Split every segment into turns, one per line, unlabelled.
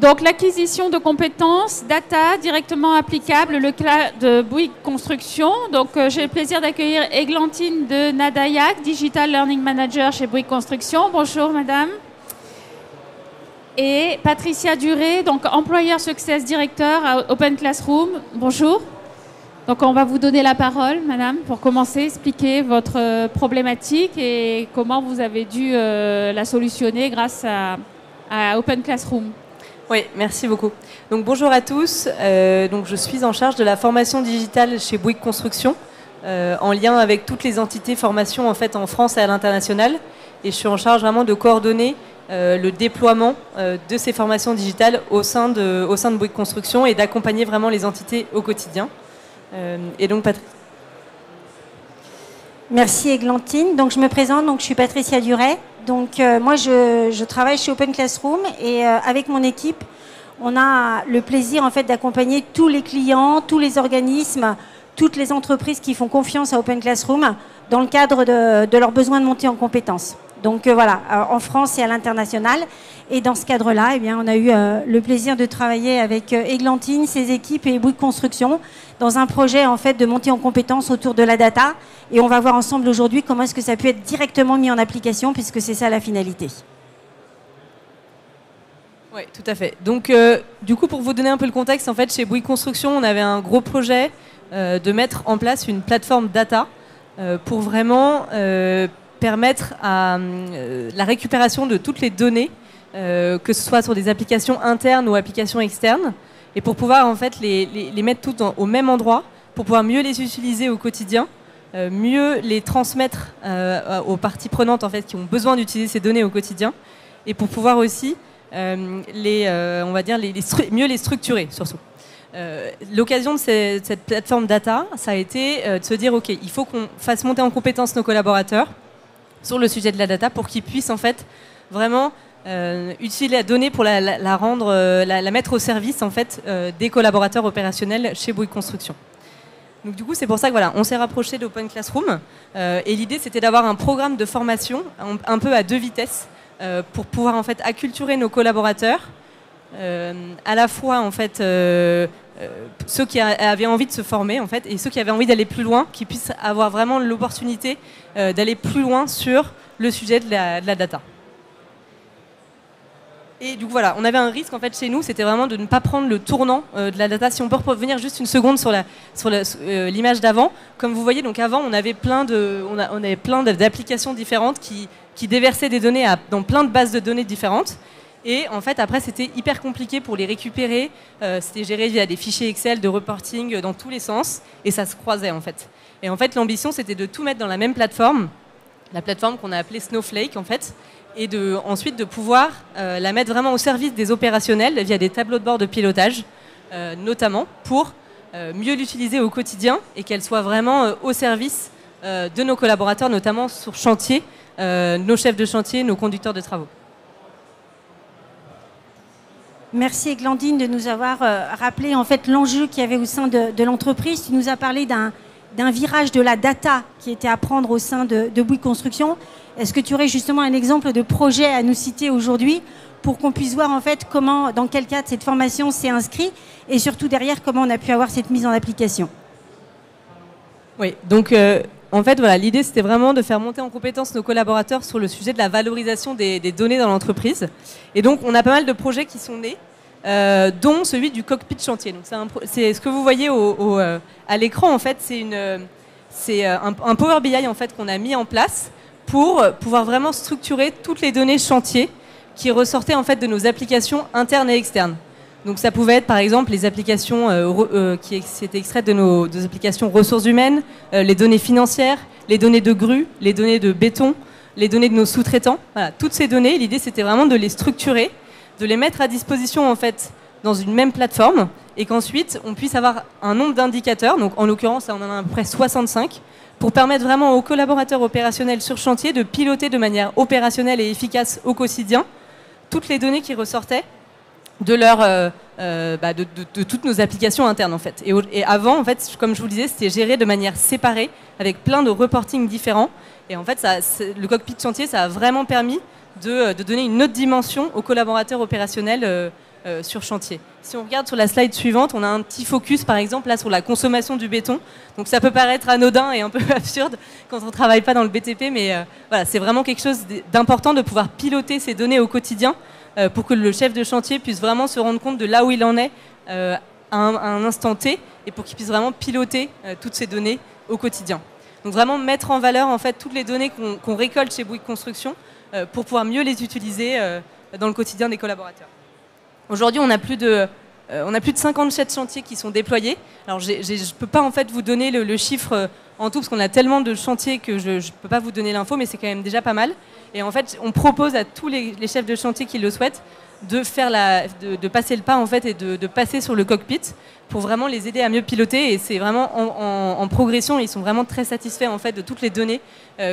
Donc, l'acquisition de compétences, data directement applicables, le cas de Bouygues Construction. Donc, j'ai le plaisir d'accueillir Églantine de Nadayac, Digital Learning Manager chez Bouygues Construction. Bonjour, madame. Et Patricia Duré, donc Employer Success Director à Open Classroom. Bonjour. Donc, on va vous donner la parole, madame, pour commencer, expliquer votre problématique et comment vous avez dû la solutionner grâce à Open Classroom.
Oui, merci beaucoup. Donc, bonjour à tous. Donc, je suis en charge de la formation digitale chez Bouygues Construction, en lien avec toutes les entités formation en fait en France et à l'international. Et je suis en charge vraiment de coordonner le déploiement de ces formations digitales au sein de Bouygues Construction et d'accompagner vraiment les entités au quotidien. Et donc,
Merci Églantine. Donc, je me présente, donc, je suis Patricia Duret. Donc, moi, je travaille chez Open Classroom et avec mon équipe, on a le plaisir en fait d'accompagner tous les clients, tous les organismes, toutes les entreprises qui font confiance à Open Classroom dans le cadre de leurs besoins de montée en compétences. Donc voilà, en France et à l'international. Et dans ce cadre-là, eh bien, on a eu le plaisir de travailler avec Églantine, ses équipes et Bouygues Construction dans un projet en fait de montée en compétences autour de la data. Et on va voir ensemble aujourd'hui comment est-ce que ça peut être directement mis en application, puisque c'est ça la finalité.
Oui, tout à fait. Donc, du coup, pour vous donner un peu le contexte, en fait, chez Bouygues Construction, on avait un gros projet de mettre en place une plateforme data pour vraiment permettre à la récupération de toutes les données, que ce soit sur des applications internes ou applications externes, et pour pouvoir en fait les mettre toutes au même endroit, pour pouvoir mieux les utiliser au quotidien, mieux les transmettre aux parties prenantes en fait qui ont besoin d'utiliser ces données au quotidien, et pour pouvoir aussi on va dire mieux les structurer surtout. L'occasion de cette plateforme data, ça a été de se dire ok, il faut qu'on fasse monter en compétence nos collaborateurs sur le sujet de la data pour qu'ils puissent en fait vraiment utiliser la donnée pour la mettre au service en fait des collaborateurs opérationnels chez Bouygues Construction. Donc du coup c'est pour ça que voilà, on s'est rapproché d'Open Classroom et l'idée c'était d'avoir un programme de formation un peu à deux vitesses pour pouvoir en fait acculturer nos collaborateurs à la fois en fait ceux qui avaient envie de se former en fait et ceux qui avaient envie d'aller plus loin, qui puissent avoir vraiment l'opportunité d'aller plus loin sur le sujet de la data. Et du coup voilà, on avait un risque en fait chez nous, c'était vraiment de ne pas prendre le tournant de la data. Si on peut revenir juste une seconde sur l'image d'avant, comme vous voyez, donc avant on avait plein d'applications différentes qui déversaient des données dans plein de bases de données différentes. Et en fait, après, c'était hyper compliqué pour les récupérer. C'était géré via des fichiers Excel de reporting dans tous les sens. Et ça se croisait, en fait. Et en fait, l'ambition, c'était de tout mettre dans la même plateforme. La plateforme qu'on a appelée Snowflake, en fait. Et ensuite, de pouvoir la mettre vraiment au service des opérationnels via des tableaux de bord de pilotage, notamment pour mieux l'utiliser au quotidien et qu'elle soit vraiment au service de nos collaborateurs, notamment sur chantier, nos chefs de chantier, nos conducteurs de travaux.
Merci Églantine de nous avoir rappelé en fait l'enjeu qu'il y avait au sein de l'entreprise. Tu nous as parlé d'un virage de la data qui était à prendre au sein de Bouygues Construction. Est-ce que tu aurais justement un exemple de projet à nous citer aujourd'hui pour qu'on puisse voir en fait comment, dans quel cadre cette formation s'est inscrite et surtout derrière comment on a pu avoir cette mise en application?
Oui, donc en fait voilà, l'idée c'était vraiment de faire monter en compétence nos collaborateurs sur le sujet de la valorisation des données dans l'entreprise. Et donc on a pas mal de projets qui sont nés, dont celui du cockpit chantier. Donc c'est ce que vous voyez à l'écran en fait, c'est un Power BI en fait qu'on a mis en place pour pouvoir vraiment structurer toutes les données chantier qui ressortaient en fait de nos applications internes et externes. Donc ça pouvait être par exemple les applications qui étaient extraites de nos applications ressources humaines, les données financières, les données de grue, les données de béton, les données de nos sous-traitants. Voilà, toutes ces données, l'idée c'était vraiment de les structurer, de les mettre à disposition en fait dans une même plateforme et qu'ensuite on puisse avoir un nombre d'indicateurs, donc en l'occurrence on en a à peu près 65, pour permettre vraiment aux collaborateurs opérationnels sur chantier de piloter de manière opérationnelle et efficace au quotidien toutes les données qui ressortaient de toutes nos applications internes en fait. Et avant en fait, comme je vous le disais, c'était géré de manière séparée avec plein de reporting différents. Et en fait, le cockpit chantier, ça a vraiment permis de donner une autre dimension aux collaborateurs opérationnels sur chantier. Si on regarde sur la slide suivante, on a un petit focus par exemple là sur la consommation du béton. Donc ça peut paraître anodin et un peu absurde quand on ne travaille pas dans le BTP, mais voilà, c'est vraiment quelque chose d'important de pouvoir piloter ces données au quotidien pour que le chef de chantier puisse vraiment se rendre compte de là où il en est à un instant T et pour qu'il puisse vraiment piloter toutes ces données au quotidien. Donc vraiment mettre en valeur en fait toutes les données qu'on récolte chez Bouygues Construction pour pouvoir mieux les utiliser dans le quotidien des collaborateurs. Aujourd'hui, on a plus de 57 chantiers qui sont déployés. Alors, je ne peux pas en fait vous donner le chiffre en tout parce qu'on a tellement de chantiers que je ne peux pas vous donner l'info, mais c'est quand même déjà pas mal. Et en fait, on propose à tous les chefs de chantier qui le souhaitent de passer le pas en fait et de passer sur le cockpit pour vraiment les aider à mieux piloter. Et c'est vraiment en progression. Ils sont vraiment très satisfaits en fait de toutes les données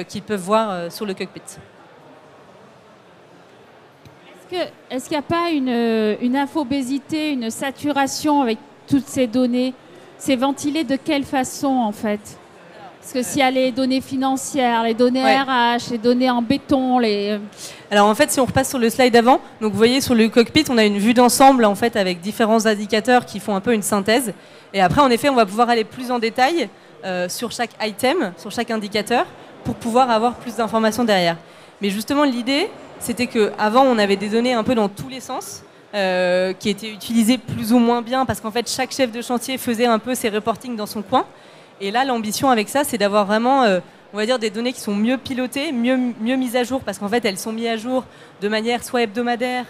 qu'ils peuvent voir sur le cockpit.
Est-ce qu'il n'y a pas une infobésité, une saturation avec toutes ces données? C'est ventilé de quelle façon en fait? Parce que s'il y a les données financières, les données RH, les données en béton,
Alors en fait, si on repasse sur le slide avant, donc vous voyez sur le cockpit, on a une vue d'ensemble en fait avec différents indicateurs qui font un peu une synthèse. Et après, en effet, on va pouvoir aller plus en détail sur chaque item, sur chaque indicateur, pour pouvoir avoir plus d'informations derrière. Mais justement, l'idée, c'était qu'avant, on avait des données un peu dans tous les sens, qui étaient utilisées plus ou moins bien, parce qu'en fait, chaque chef de chantier faisait un peu ses reportings dans son coin. Et là, l'ambition avec ça, c'est d'avoir vraiment, on va dire, des données qui sont mieux pilotées, mieux mises à jour, parce qu'en fait, elles sont mises à jour de manière soit hebdomadaire,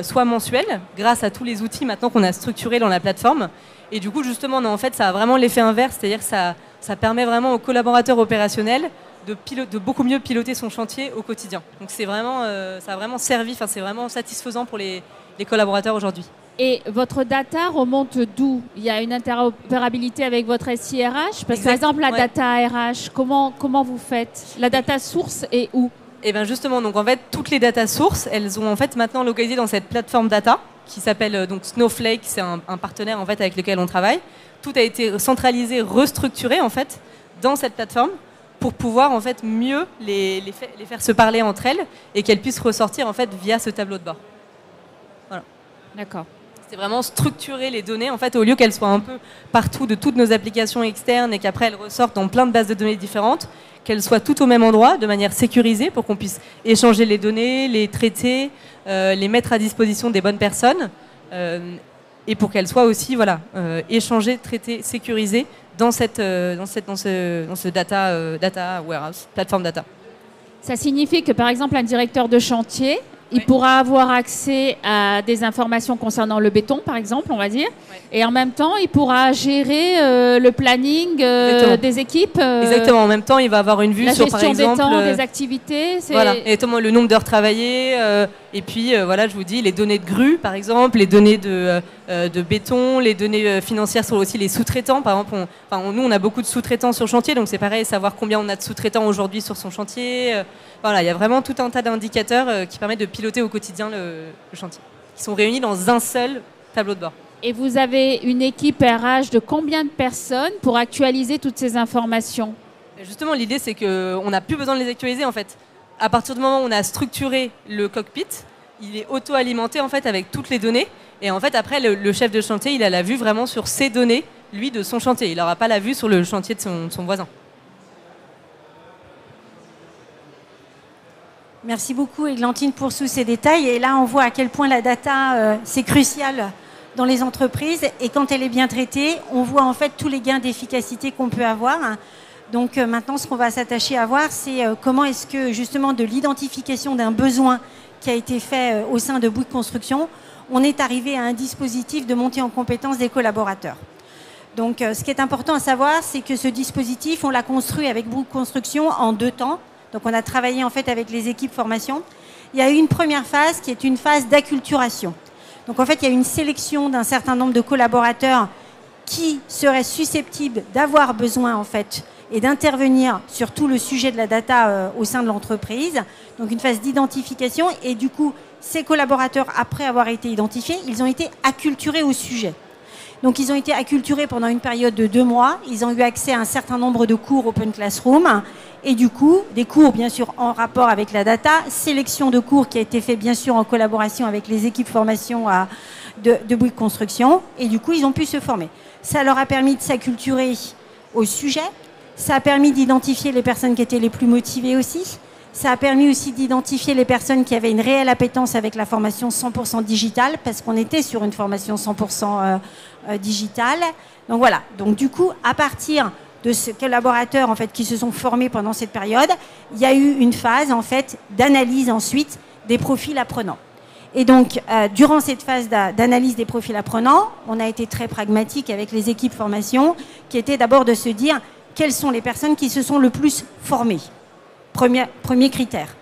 soit mensuelle, grâce à tous les outils maintenant qu'on a structurés dans la plateforme. Et du coup, justement, en fait, ça a vraiment l'effet inverse, c'est-à-dire que ça permet vraiment aux collaborateurs opérationnels de beaucoup mieux piloter son chantier au quotidien. Donc c'est vraiment, ça a vraiment servi, c'est vraiment satisfaisant pour les collaborateurs aujourd'hui.
Et votre data remonte d'où? Il y a une interopérabilité avec votre SIRH? Parce que par exemple, la data RH, comment vous faites? La data source est où?
Et bien justement, donc en fait, toutes les data sources, elles ont en fait maintenant localisé dans cette plateforme data qui s'appelle donc Snowflake, c'est un partenaire en fait avec lequel on travaille. Tout a été centralisé, restructuré en fait dans cette plateforme pour pouvoir en fait mieux les faire se parler entre elles et qu'elles puissent ressortir en fait via ce tableau de bord. Voilà.
D'accord.
C'est vraiment structurer les données en fait au lieu qu'elles soient un peu partout de toutes nos applications externes et qu'après elles ressortent dans plein de bases de données différentes, qu'elles soient toutes au même endroit de manière sécurisée pour qu'on puisse échanger les données, les traiter, les mettre à disposition des bonnes personnes et pour qu'elles soient aussi échangées, traitées, sécurisées dans ce data warehouse, plateforme data.
Ça signifie que par exemple un directeur de chantier, il pourra avoir accès à des informations concernant le béton, par exemple, on va dire. Et en même temps, il pourra gérer le planning des équipes.
Exactement. En même temps, il va avoir une vue sur, par exemple,
la gestion des temps, des activités.
Voilà. Et notamment le nombre d'heures travaillées. Et puis, voilà, je vous dis, les données de grue, par exemple, les données de béton, les données financières sur aussi les sous-traitants. Par exemple, nous, on a beaucoup de sous-traitants sur chantier. Donc, c'est pareil, savoir combien on a de sous-traitants aujourd'hui sur son chantier. Voilà, il y a vraiment tout un tas d'indicateurs qui permettent de piloter au quotidien le chantier, qui sont réunis dans un seul tableau de bord.
Et vous avez une équipe RH de combien de personnes pour actualiser toutes ces informations?
Et justement, l'idée, c'est qu'on n'a plus besoin de les actualiser, en fait. À partir du moment où on a structuré le cockpit, il est auto-alimenté, en fait, avec toutes les données. Et en fait, après, le chef de chantier, il a la vue vraiment sur ses données, lui, de son chantier. Il n'aura pas la vue sur le chantier de son voisin.
Merci beaucoup, Églantine, pour tous ces détails. Et là, on voit à quel point la data, c'est crucial dans les entreprises. Et quand elle est bien traitée, on voit en fait tous les gains d'efficacité qu'on peut avoir. Donc maintenant, ce qu'on va s'attacher à voir, c'est comment est-ce que, justement, de l'identification d'un besoin qui a été fait au sein de Bouygues Construction, on est arrivé à un dispositif de montée en compétence des collaborateurs. Donc ce qui est important à savoir, c'est que ce dispositif, on l'a construit avec Bouygues Construction en 2 temps. Donc on a travaillé en fait avec les équipes formation. Il y a eu une première phase qui est une phase d'acculturation. Donc en fait, il y a une sélection d'un certain nombre de collaborateurs qui seraient susceptibles d'avoir besoin en fait et d'intervenir sur tout le sujet de la data au sein de l'entreprise. Donc une phase d'identification et du coup, ces collaborateurs, après avoir été identifiés, ils ont été acculturés au sujet. Donc ils ont été acculturés pendant une période de 2 mois. Ils ont eu accès à un certain nombre de cours Open Classroom. Et du coup, des cours bien sûr en rapport avec la data, sélection de cours qui a été fait bien sûr en collaboration avec les équipes formation de Bouygues Construction. Et du coup, ils ont pu se former. Ça leur a permis de s'acculturer au sujet. Ça a permis d'identifier les personnes qui étaient les plus motivées aussi. Ça a permis aussi d'identifier les personnes qui avaient une réelle appétence avec la formation 100% digitale, parce qu'on était sur une formation 100% digitale. Donc voilà. Donc du coup, à partir de ces collaborateurs en fait, qui se sont formés pendant cette période, il y a eu une phase en fait, d'analyse ensuite des profils apprenants. Et donc, durant cette phase d'analyse des profils apprenants, on a été très pragmatique avec les équipes formation, qui était d'abord de se dire quelles sont les personnes qui se sont le plus formées. Premier critère.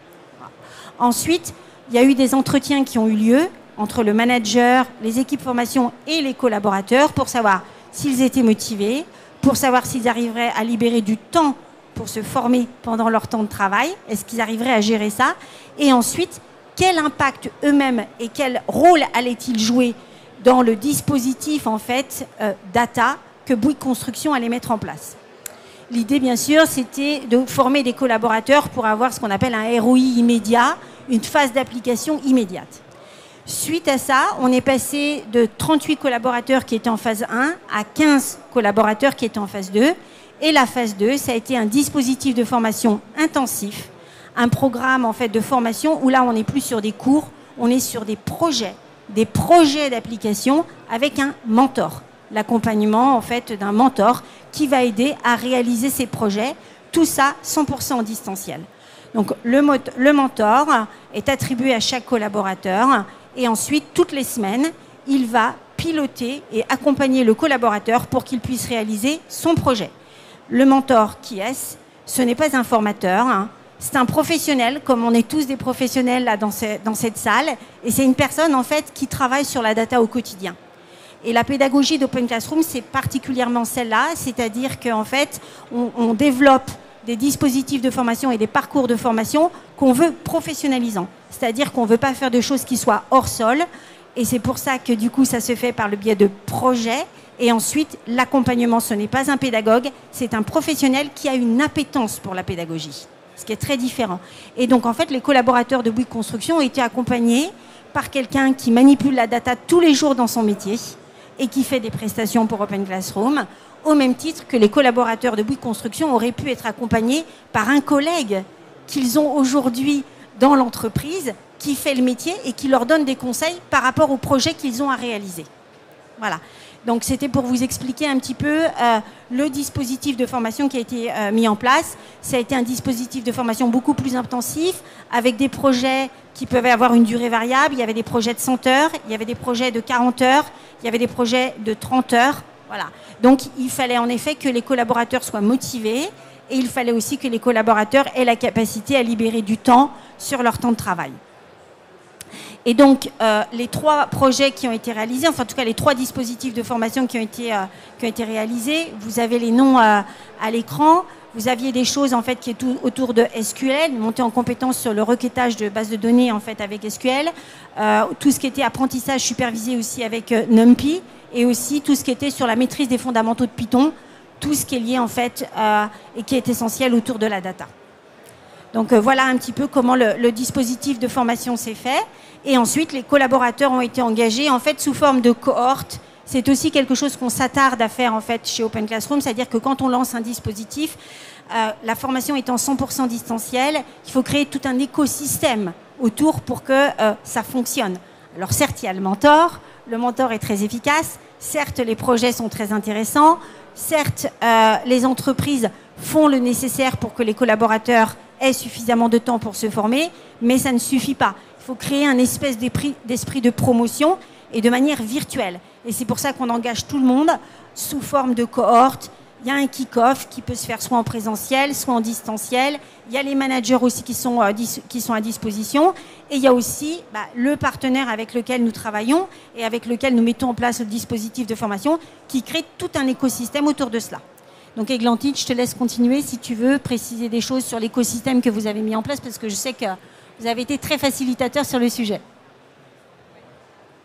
Ensuite, il y a eu des entretiens qui ont eu lieu entre le manager, les équipes formation et les collaborateurs pour savoir s'ils étaient motivés, pour savoir s'ils arriveraient à libérer du temps pour se former pendant leur temps de travail, est-ce qu'ils arriveraient à gérer ça, et ensuite, quel impact eux-mêmes et quel rôle allaient-ils jouer dans le dispositif en fait data que Bouygues Construction allait mettre en place. L'idée, bien sûr, c'était de former des collaborateurs pour avoir ce qu'on appelle un ROI immédiat, une phase d'application immédiate. Suite à ça, on est passé de 38 collaborateurs qui étaient en phase 1 à 15 collaborateurs qui étaient en phase 2. Et la phase 2, ça a été un dispositif de formation intensif, un programme en fait de formation où là, on n'est plus sur des cours, on est sur des projets d'application avec un mentor. L'accompagnement en fait d'un mentor qui va aider à réaliser ces projets, tout ça 100% en distanciel. Donc le mentor est attribué à chaque collaborateur et ensuite toutes les semaines il va piloter et accompagner le collaborateur pour qu'il puisse réaliser son projet. Le mentor qui est-ce? Ce n'est pas un formateur, hein. C'est un professionnel, comme on est tous des professionnels là dans cette salle, et c'est une personne en fait qui travaille sur la data au quotidien. Et la pédagogie d'Open Classroom, c'est particulièrement celle-là, c'est-à-dire qu'en fait, on développe des dispositifs de formation et des parcours de formation qu'on veut professionnalisants. C'est-à-dire qu'on ne veut pas faire de choses qui soient hors sol. Et c'est pour ça que du coup, ça se fait par le biais de projets. Et ensuite, l'accompagnement, ce n'est pas un pédagogue, c'est un professionnel qui a une appétence pour la pédagogie, ce qui est très différent. Et donc, en fait, les collaborateurs de Bouygues Construction ont été accompagnés par quelqu'un qui manipule la data tous les jours dans son métier et qui fait des prestations pour Open Classroom, au même titre que les collaborateurs de Bouygues Construction auraient pu être accompagnés par un collègue qu'ils ont aujourd'hui dans l'entreprise, qui fait le métier et qui leur donne des conseils par rapport au projet qu'ils ont à réaliser. Voilà. Donc c'était pour vous expliquer un petit peu le dispositif de formation qui a été mis en place. Ça a été un dispositif de formation beaucoup plus intensif, avec des projets qui peuvent avoir une durée variable. Il y avait des projets de 100 heures, il y avait des projets de 40 heures, il y avait des projets de 30 heures. Voilà. Donc il fallait en effet que les collaborateurs soient motivés et il fallait aussi que les collaborateurs aient la capacité à libérer du temps sur leur temps de travail. Et donc, les 3 projets qui ont été réalisés, enfin en tout cas les 3 dispositifs de formation qui ont été réalisés, vous avez les noms à l'écran. Vous aviez des choses en fait qui étaient autour de SQL, monter en compétence sur le requêtage de bases de données en fait avec SQL, tout ce qui était apprentissage supervisé aussi avec NumPy, et aussi tout ce qui était sur la maîtrise des fondamentaux de Python, tout ce qui est lié en fait et qui est essentiel autour de la data. Donc voilà un petit peu comment le dispositif de formation s'est fait. Et ensuite, les collaborateurs ont été engagés en fait sous forme de cohorte. C'est aussi quelque chose qu'on s'attarde à faire en fait chez Open Classroom, c'est-à-dire que quand on lance un dispositif, la formation étant 100% distancielle, il faut créer tout un écosystème autour pour que ça fonctionne. Alors certes, il y a le mentor est très efficace, certes, les projets sont très intéressants, certes, les entreprises font le nécessaire pour que les collaborateurs aient suffisamment de temps pour se former, mais ça ne suffit pas. Il faut créer un espèce d'esprit de promotion et de manière virtuelle. Et c'est pour ça qu'on engage tout le monde sous forme de cohorte. Il y a un kick-off qui peut se faire soit en présentiel, soit en distanciel. Il y a les managers aussi qui sont à disposition. Et il y a aussi le partenaire avec lequel nous travaillons et avec lequel nous mettons en place le dispositif de formation qui crée tout un écosystème autour de cela. Donc Églantine, je te laisse continuer si tu veux préciser des choses sur l'écosystème que vous avez mis en place, parce que je sais que vous avez été très facilitateur sur le sujet.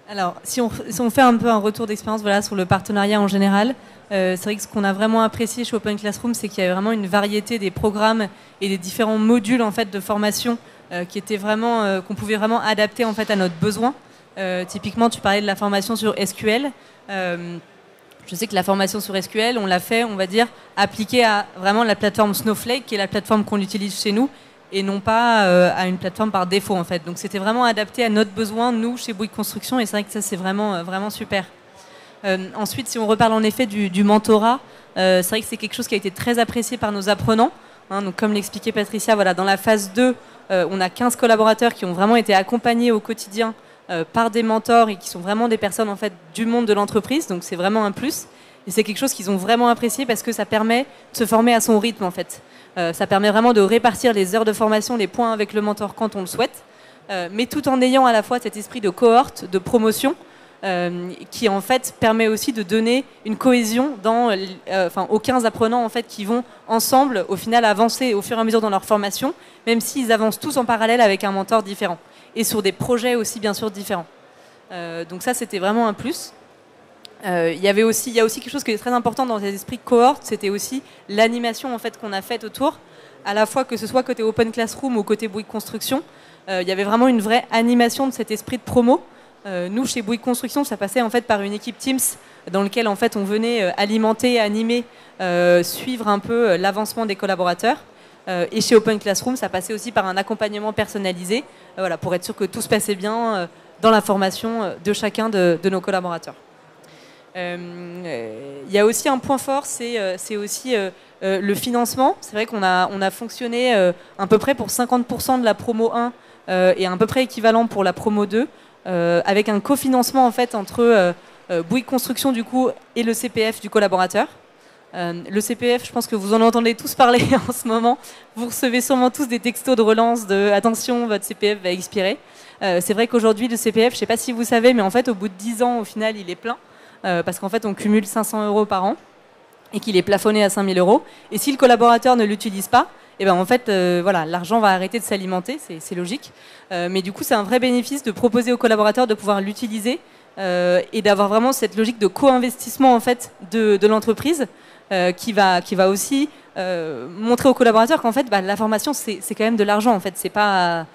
Alors, si on fait un peu un retour d'expérience sur le partenariat en général, c'est vrai que ce qu'on a vraiment apprécié chez Open Classroom, c'est qu'il y avait vraiment une variété des programmes et des différents modules en fait, de formation qui étaient vraiment, qu'on pouvait vraiment adapter en fait, à notre besoin. Typiquement, tu parlais de la formation sur SQL. Je sais que la formation sur SQL, on l'a fait, on va dire, appliquée à vraiment la plateforme Snowflake, qui est la plateforme qu'on utilise chez nous, et non pas à une plateforme par défaut, en fait. Donc, c'était vraiment adapté à notre besoin, nous, chez Bouygues Construction, et c'est vrai que ça, c'est vraiment, vraiment super. Ensuite, si on reparle en effet du mentorat, c'est vrai que c'est quelque chose qui a été très apprécié par nos apprenants. Hein, donc, comme l'expliquait Patricia, voilà, dans la phase 2, on a 15 collaborateurs qui ont vraiment été accompagnés au quotidien par des mentors et qui sont vraiment des personnes en fait du monde de l'entreprise, donc c'est vraiment un plus et c'est quelque chose qu'ils ont vraiment apprécié parce que ça permet de se former à son rythme en fait. Ça permet vraiment de répartir les heures de formation, les points avec le mentor quand on le souhaite, mais tout en ayant à la fois cet esprit de cohorte, de promotion qui en fait permet aussi de donner une cohésion dans, aux 15 apprenants en fait qui vont ensemble au final avancer au fur et à mesure dans leur formation, même s'ils avancent tous en parallèle avec un mentor différent. Et sur des projets aussi bien sûr différents. Donc ça c'était vraiment un plus. Il y a aussi quelque chose qui est très important dans les esprits cohorte, c'était aussi l'animation en fait qu'on a faite autour, à la fois que ce soit côté Open Classroom ou côté Bouygues Construction. Il y avait vraiment une vraie animation de cet esprit de promo. Nous chez Bouygues Construction, ça passait en fait par une équipe Teams dans laquelle en fait on venait alimenter, animer, suivre un peu l'avancement des collaborateurs. Et chez Open Classroom, ça passait aussi par un accompagnement personnalisé, voilà, pour être sûr que tout se passait bien dans la formation de chacun de nos collaborateurs. Il y a aussi un point fort, c'est aussi le financement. C'est vrai qu'on a fonctionné à peu près pour 50% de la promo 1 et à peu près équivalent pour la promo 2, avec un cofinancement en fait entre Bouygues Construction du coup et le CPF du collaborateur. Le CPF, je pense que vous en entendez tous parler en ce moment. Vous recevez sûrement tous des textos de relance de « attention, votre CPF va expirer ». C'est vrai qu'aujourd'hui, le CPF, je ne sais pas si vous savez, mais en fait, au bout de 10 ans, au final, il est plein. Parce qu'en fait, on cumule 500 € par an et qu'il est plafonné à 5 000 €. Et si le collaborateur ne l'utilise pas, et ben en fait, voilà, l'argent va arrêter de s'alimenter, c'est logique. Mais du coup, c'est un vrai bénéfice de proposer aux collaborateurs de pouvoir l'utiliser et d'avoir vraiment cette logique de co-investissement en fait, de l'entreprise. Qui va aussi montrer aux collaborateurs qu'en fait la formation c'est quand même de l'argent en fait, c'est pas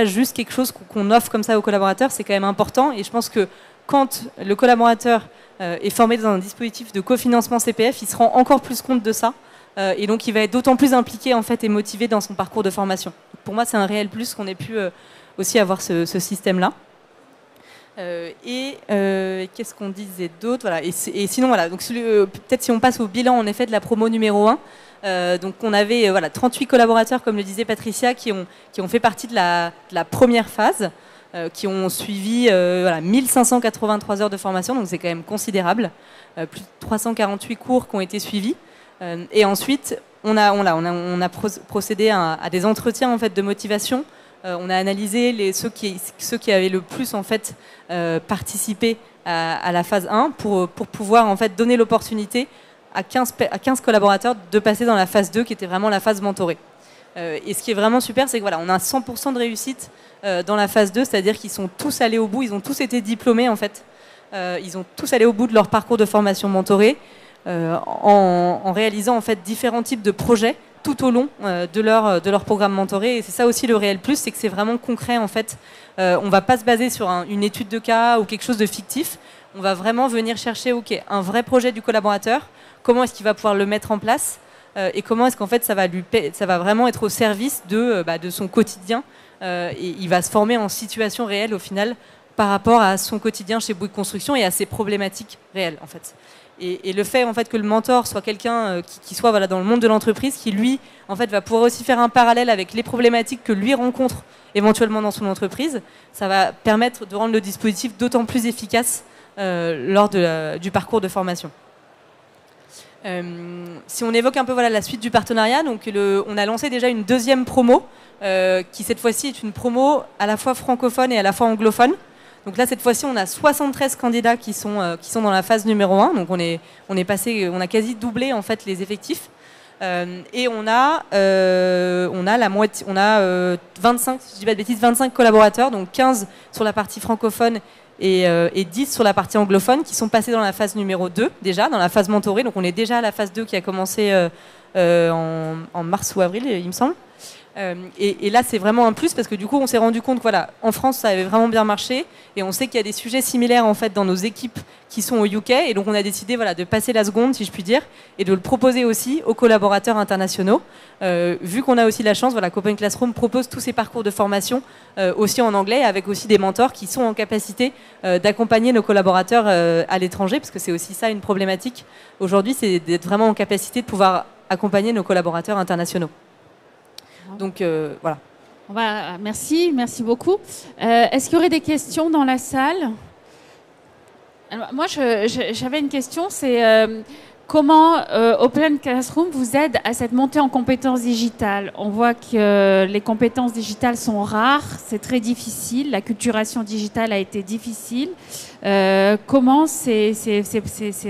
juste quelque chose qu'on offre comme ça aux collaborateurs, c'est quand même important et je pense que quand le collaborateur est formé dans un dispositif de cofinancement CPF, il se rend encore plus compte de ça et donc il va être d'autant plus impliqué en fait et motivé dans son parcours de formation. Pour moi c'est un réel plus qu'on ait pu aussi avoir ce système là. Qu'est-ce qu'on disait d'autre, voilà. Et sinon voilà, donc peut-être si on passe au bilan en effet de la promo numéro 1, donc on avait 38 collaborateurs comme le disait Patricia qui ont fait partie de la première phase, qui ont suivi 1583 heures de formation, donc c'est quand même considérable, plus de 348 cours qui ont été suivis, et ensuite on a procédé à des entretiens en fait de motivation. On a analysé ceux qui avaient le plus en fait participé à la phase 1 pour pouvoir en fait donner l'opportunité à 15 collaborateurs de passer dans la phase 2 qui était vraiment la phase mentorée. Et ce qui est vraiment super, c'est que voilà, on a 100% de réussite dans la phase 2, c'est-à-dire qu'ils sont tous allés au bout, ils ont tous été diplômés en fait. Ils ont tous allé au bout de leur parcours de formation mentorée en réalisant en fait différents types de projets tout au long de leur programme mentoré. Et c'est ça aussi le réel plus, c'est que c'est vraiment concret en fait. On ne va pas se baser sur une étude de cas ou quelque chose de fictif. On va vraiment venir chercher un vrai projet du collaborateur, comment est-ce qu'il va pouvoir le mettre en place et comment est-ce qu'en fait ça va vraiment être au service de son quotidien et il va se former en situation réelle au final par rapport à son quotidien chez Bouygues Construction et à ses problématiques réelles en fait. Et le fait en fait que le mentor soit quelqu'un qui soit dans le monde de l'entreprise, qui lui en fait va pouvoir aussi faire un parallèle avec les problématiques que lui rencontre éventuellement dans son entreprise, ça va permettre de rendre le dispositif d'autant plus efficace lors du parcours de formation. Si on évoque un peu la suite du partenariat, donc on a lancé déjà une deuxième promo qui cette fois-ci est une promo à la fois francophone et à la fois anglophone. Donc là, cette fois-ci, on a 73 candidats qui sont dans la phase numéro 1. Donc on a quasi doublé en fait les effectifs. Et on a la moitié, 25, si je dis pas de bêtises, 25 collaborateurs, donc 15 sur la partie francophone et 10 sur la partie anglophone qui sont passés dans la phase numéro 2 déjà, dans la phase mentorée. Donc on est déjà à la phase 2 qui a commencé en mars ou avril, il me semble. Et là, c'est vraiment un plus parce que du coup, on s'est rendu compte que voilà, en France, ça avait vraiment bien marché et on sait qu'il y a des sujets similaires en fait dans nos équipes qui sont au UK. Et donc, on a décidé voilà, de passer la seconde, si je puis dire, et de le proposer aussi aux collaborateurs internationaux. Vu qu'on a aussi la chance, voilà, qu'Open Classroom propose tous ces parcours de formation aussi en anglais, avec aussi des mentors qui sont en capacité d'accompagner nos collaborateurs à l'étranger, parce que c'est aussi ça une problématique aujourd'hui, c'est d'être vraiment en capacité de pouvoir accompagner nos collaborateurs internationaux. Donc voilà.
Merci beaucoup. Est-ce qu'il y aurait des questions dans la salle? Alors, moi, j'avais une question, c'est comment Open Classroom vous aide à cette montée en compétences digitales? On voit que les compétences digitales sont rares, c'est très difficile, l'acculturation digitale a été difficile. Comment c'est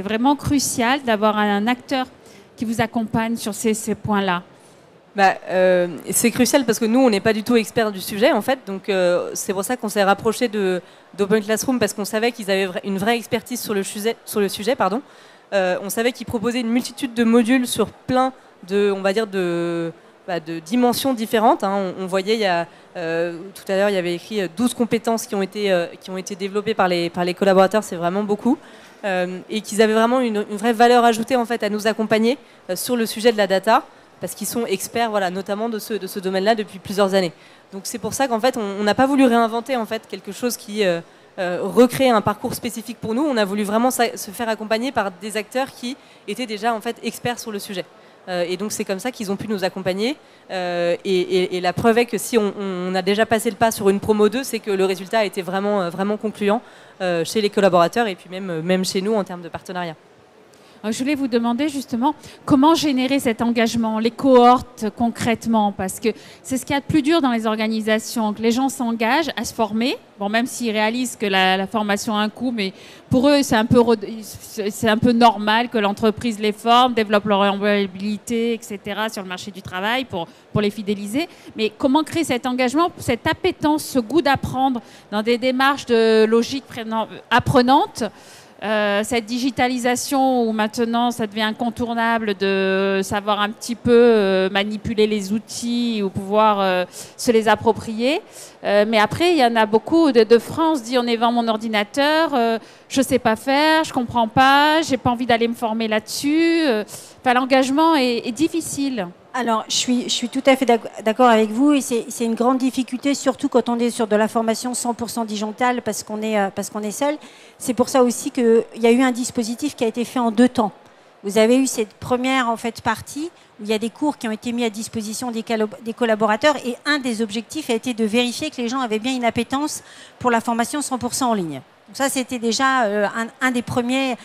vraiment crucial d'avoir un acteur qui vous accompagne sur ces points-là?
C'est crucial parce que nous, on n'est pas du tout experts du sujet, en fait. Donc, c'est pour ça qu'on s'est rapproché d'Open Classroom parce qu'on savait qu'ils avaient une vraie expertise sur le sujet. On savait qu'ils proposaient une multitude de modules sur plein de, on va dire, de dimensions différentes. Hein. On voyait, tout à l'heure, il y avait écrit 12 compétences qui ont été développées par les collaborateurs. C'est vraiment beaucoup. Et qu'ils avaient vraiment une vraie valeur ajoutée, en fait, à nous accompagner sur le sujet de la data, parce qu'ils sont experts, voilà, notamment de ce domaine-là depuis plusieurs années. Donc c'est pour ça qu'en fait, on n'a pas voulu réinventer en fait quelque chose qui recrée un parcours spécifique pour nous. On a voulu vraiment se faire accompagner par des acteurs qui étaient déjà en fait experts sur le sujet. Et donc c'est comme ça qu'ils ont pu nous accompagner. Et la preuve est que si on a déjà passé le pas sur une promo 2, c'est que le résultat a été vraiment, vraiment concluant chez les collaborateurs et puis même chez nous en termes de partenariat.
Je voulais vous demander justement comment générer cet engagement, les cohortes concrètement, parce que c'est ce qu'il y a de plus dur dans les organisations, que les gens s'engagent à se former, bon, même s'ils réalisent que la formation a un coût, mais pour eux c'est un peu normal que l'entreprise les forme, développe leur employabilité, etc. sur le marché du travail pour les fidéliser. Mais comment créer cet engagement, cette appétence, ce goût d'apprendre dans des démarches de logique apprenante? Cette digitalisation où maintenant ça devient incontournable de savoir un petit peu manipuler les outils ou pouvoir se les approprier. Mais après, il y en a beaucoup de France dit on est devant mon ordinateur, je sais pas faire, je comprends pas, j'ai pas envie d'aller me former là-dessus. L'engagement est difficile.
Alors, je suis tout à fait d'accord avec vous et c'est une grande difficulté, surtout quand on est sur de la formation 100% digitale parce qu'on est seul. C'est pour ça aussi qu'il y a eu un dispositif qui a été fait en 2 temps. Vous avez eu cette première en fait, partie où il y a des cours qui ont été mis à disposition des collaborateurs et un des objectifs a été de vérifier que les gens avaient bien une appétence pour la formation 100% en ligne. Donc ça, c'était déjà un des premiers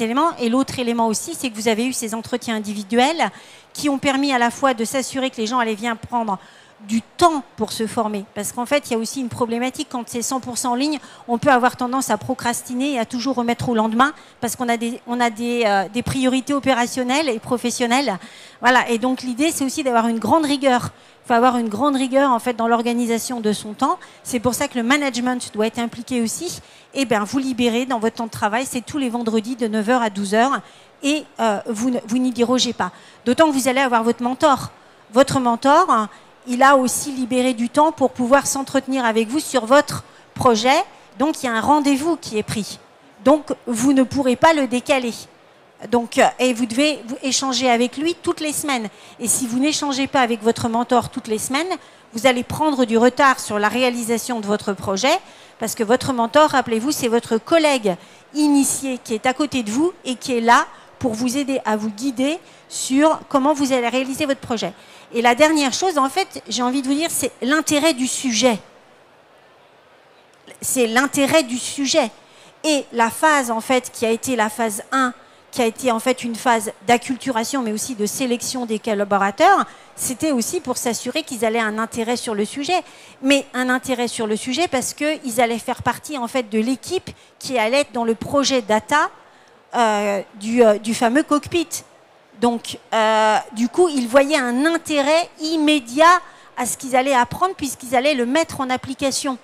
éléments. Et l'autre élément aussi, c'est que vous avez eu ces entretiens individuels qui ont permis à la fois de s'assurer que les gens allaient bien prendre du temps pour se former. Parce qu'en fait, il y a aussi une problématique. Quand c'est 100% en ligne, on peut avoir tendance à procrastiner et à toujours remettre au lendemain parce qu'on a des priorités opérationnelles et professionnelles. Voilà. Et donc, l'idée, c'est aussi d'avoir une grande rigueur. Il faut avoir une grande rigueur en fait dans l'organisation de son temps. C'est pour ça que le management doit être impliqué aussi. Et bien, vous libérez dans votre temps de travail, c'est tous les vendredis de 9h à 12h et vous n'y dérogez pas. D'autant que vous allez avoir votre mentor. Votre mentor, il a aussi libéré du temps pour pouvoir s'entretenir avec vous sur votre projet. Donc, il y a un rendez-vous qui est pris. Donc, vous ne pourrez pas le décaler. Donc, et vous devez échanger avec lui toutes les semaines. Et si vous n'échangez pas avec votre mentor toutes les semaines, vous allez prendre du retard sur la réalisation de votre projet parce que votre mentor, rappelez-vous, c'est votre collègue initié qui est à côté de vous et qui est là pour vous aider à vous guider sur comment vous allez réaliser votre projet. Et la dernière chose, en fait, j'ai envie de vous dire, c'est l'intérêt du sujet. C'est l'intérêt du sujet. Et la phase, en fait, qui a été la phase 1, qui a été en fait une phase d'acculturation, mais aussi de sélection des collaborateurs, c'était aussi pour s'assurer qu'ils allaient un intérêt sur le sujet. Mais un intérêt sur le sujet parce qu'ils allaient faire partie, en fait, de l'équipe qui allait être dans le projet data du fameux cockpit. Donc, du coup, ils voyaient un intérêt immédiat à ce qu'ils allaient apprendre puisqu'ils allaient le mettre en application.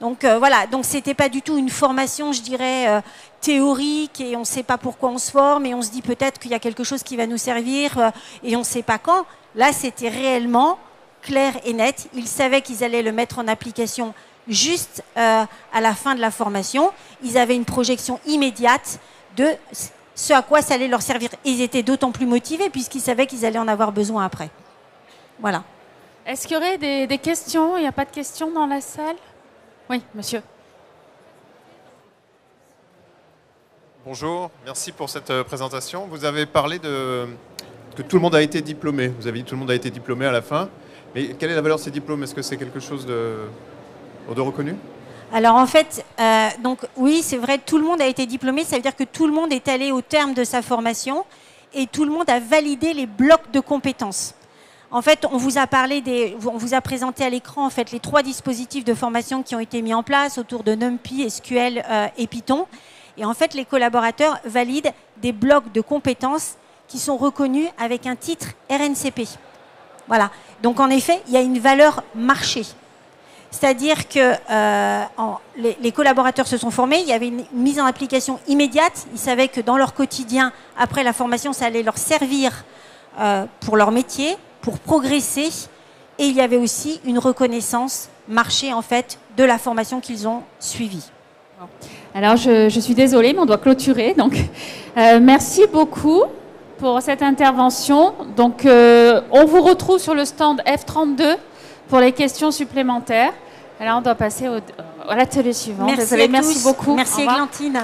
Donc, voilà. Donc, c'était pas du tout une formation, je dirais, théorique et on ne sait pas pourquoi on se forme et on se dit peut-être qu'il y a quelque chose qui va nous servir et on ne sait pas quand. Là, c'était réellement clair et net. Ils savaient qu'ils allaient le mettre en application juste à la fin de la formation. Ils avaient une projection immédiate de ce à quoi ça allait leur servir. Ils étaient d'autant plus motivés puisqu'ils savaient qu'ils allaient en avoir besoin après. Voilà.
Est-ce qu'il y aurait des questions? Il n'y a pas de questions dans la salle? Oui, monsieur.
Bonjour, merci pour cette présentation. Vous avez parlé que tout le monde a été diplômé. Vous avez dit que tout le monde a été diplômé à la fin. Mais quelle est la valeur de ces diplômes? Est-ce que c'est quelque chose de reconnu?
Alors en fait, donc oui, c'est vrai, tout le monde a été diplômé. Ça veut dire que tout le monde est allé au terme de sa formation et tout le monde a validé les blocs de compétences. En fait, on vous a présenté à l'écran en fait les 3 dispositifs de formation qui ont été mis en place autour de NumPy, SQL et Python. Et en fait, les collaborateurs valident des blocs de compétences qui sont reconnus avec un titre RNCP. Voilà. Donc en effet, il y a une valeur marché. C'est-à-dire que les collaborateurs se sont formés, il y avait une mise en application immédiate. Ils savaient que dans leur quotidien, après la formation, ça allait leur servir pour leur métier, pour progresser. Et il y avait aussi une reconnaissance marché en fait de la formation qu'ils ont suivie.
Alors je suis désolée, mais on doit clôturer. Donc merci beaucoup pour cette intervention. Donc on vous retrouve sur le stand F32 pour les questions supplémentaires. Alors on doit passer à l'atelier suivant.
Merci,
Désolée, merci beaucoup.
Merci Églantine.